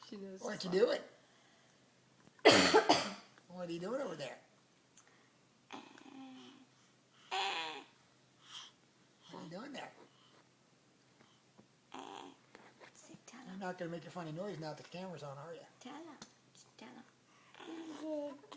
She knows. Why don't you do it? What are you doing over there? What are you doing there? Say, tell You're not going to make a funny noise now that the camera's on, are you? Tell her. Tell her.